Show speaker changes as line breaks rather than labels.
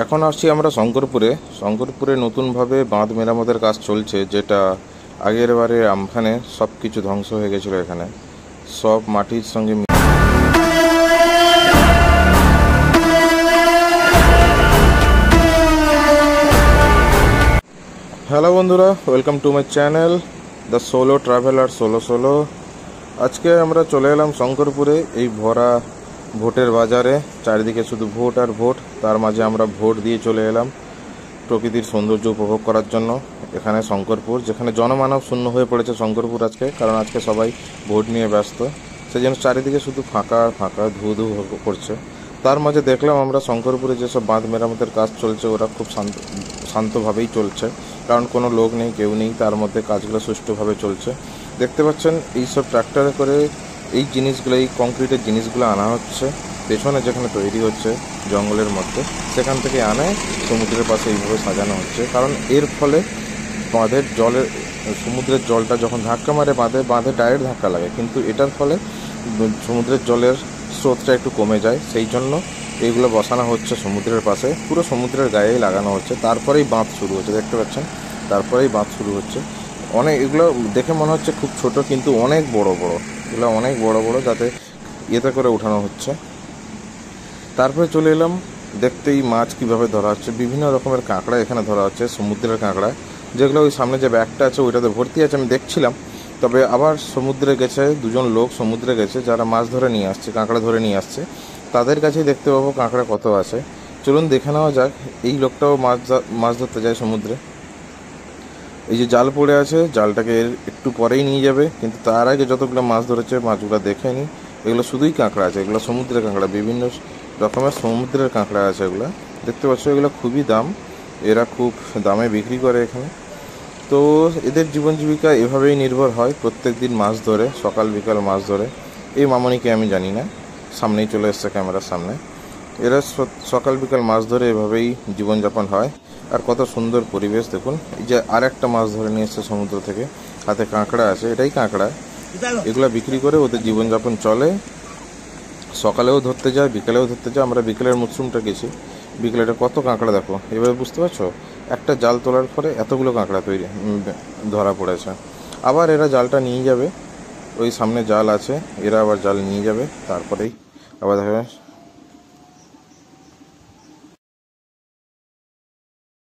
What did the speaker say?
এখন আসছি আমরা শঙ্করপুরে। শঙ্করপুরে নতুনভাবে বাঁধ মেরামতের কাজ চলছে, যেটা আগের বারে আমফানে সব কিছু ধ্বংস হয়ে গেছিলো। এখানে সব মাটির সঙ্গে হ্যালো বন্ধুরা, welcome to my channel the solo traveller solo solo. আজকে আমরা চলে এলাম শঙ্করপুরে, এই ভরা ভোটের বাজারে। চারিদিকে শুধু ভোট আর ভোট, তার মাঝে আমরা ভোট দিয়ে চলে এলাম প্রকৃতির সৌন্দর্য উপভোগ করার জন্য। এখানে শঙ্করপুর, যেখানে জনমানব শূন্য হয়ে পড়েছে শঙ্করপুর আজকে, কারণ আজকে সবাই ভোট নিয়ে ব্যস্ত। সেই জন্য চারিদিকে শুধু ফাঁকা ফাঁকা ধু ধু করছে। তার মাঝে দেখলাম আমরা শঙ্করপুরে যেসব বাঁধ মেরামতের কাজ চলছে, ওরা খুব শান্তভাবেই চলছে, কারণ কোনো লোক নেই, কেউ নেই, তার মধ্যে কাজগুলো সুষ্ঠুভাবে চলছে। দেখতে পাচ্ছেন এইসব ট্র্যাক্টরে করে এই জিনিসগুলো, এই কংক্রিটের জিনিসগুলো আনা হচ্ছে পেছনে যেখানে তৈরি হচ্ছে জঙ্গলের মধ্যে, সেখান থেকে আনে সমুদ্রের পাশে এইভাবে সাজানো হচ্ছে। কারণ এর ফলে বাঁধের জলের, সমুদ্রের জলটা যখন ধাক্কা মারে বাঁধে ডাইরেক্ট ধাক্কা লাগে, কিন্তু এটার ফলে সমুদ্রের জলের স্রোতটা একটু কমে যায়। সেই জন্য এইগুলো বসানো হচ্ছে সমুদ্রের পাশে, পুরো সমুদ্রের গায়েই লাগানো হচ্ছে। তারপরেই বাঁধ শুরু হচ্ছে, দেখতে পাচ্ছেন, তারপরেই বাঁধ শুরু হচ্ছে। এগুলো দেখে মনে হচ্ছে খুব ছোট, কিন্তু অনেক বড় বড়, এগুলো অনেক বড় বড়, যাতে ইয়েতে করে উঠানো হচ্ছে। তারপরে চলে এলাম দেখতেই মাছ কিভাবে ধরা হচ্ছে। বিভিন্ন রকমের কাঁকড়া এখানে ধরা হচ্ছে, সমুদ্রের কাঁকড়া, যেগুলো ওই সামনে যে ব্যাগটা আছে ওইটাতে ভর্তি আছে, আমি দেখছিলাম। তবে আবার সমুদ্রে গেছে দুজন লোক, সমুদ্রে গেছে যারা মাছ ধরে নিয়ে আসছে, কাঁকড়া ধরে নিয়ে আসছে, তাদের কাছেই দেখতে পাবো কাঁকড়া কত আছে। চলুন দেখে নেওয়া যাক। এই লোকটাও মাছ ধরতে যায় সমুদ্রে। এই যে জাল পড়ে আছে, জালটাকে একটু পরেই নিয়ে যাবে, কিন্তু তার আগে যতগুলো মাছ ধরেছে মাছগুলো দেখে নিই। এগুলো শুধুই কাঁকড়া আছে, এগুলো সমুদ্রের কাঁকড়া, বিভিন্ন রকমের সমুদ্রের কাঁকড়া আছে এগুলো। দেখতে পাচ্ছ, এগুলো খুবই দাম, এরা খুব দামে বিক্রি করে এখানে। তো এদের জীবন জীবিকা এভাবেই নির্ভর হয়, প্রত্যেক দিন মাছ ধরে, সকাল বিকাল মাছ ধরে। এই মামনিকে আমি জানি না, সামনেই চলে এসছে ক্যামেরার সামনে। এরা সকাল বিকাল মাছ ধরে এভাবেই জীবনযাপন হয়। আর কত সুন্দর পরিবেশ দেখুন। এই যে আর একটা মাছ ধরে নিয়ে এসছে সমুদ্র থেকে, হাতে কাঁকড়া আছে, এটাই কাঁকড়া। এগুলা বিক্রি করে ওদের জীবনযাপন চলে। সকালেও ধরতে যায়, বিকেলেও ধরতে যায়। আমরা বিকেলের মরশুমটা গেছি, বিকেলেটা কত কাঁকড়া দেখো। এভাবে বুঝতে পারছো, একটা জাল তোলার পরে এতগুলো কাঁকড়া ধরা পড়েছে। আবার এরা জালটা নিয়ে যাবে, ওই সামনে জাল আছে, এরা আবার জাল নিয়ে যাবে, তারপরেই আবার দেখা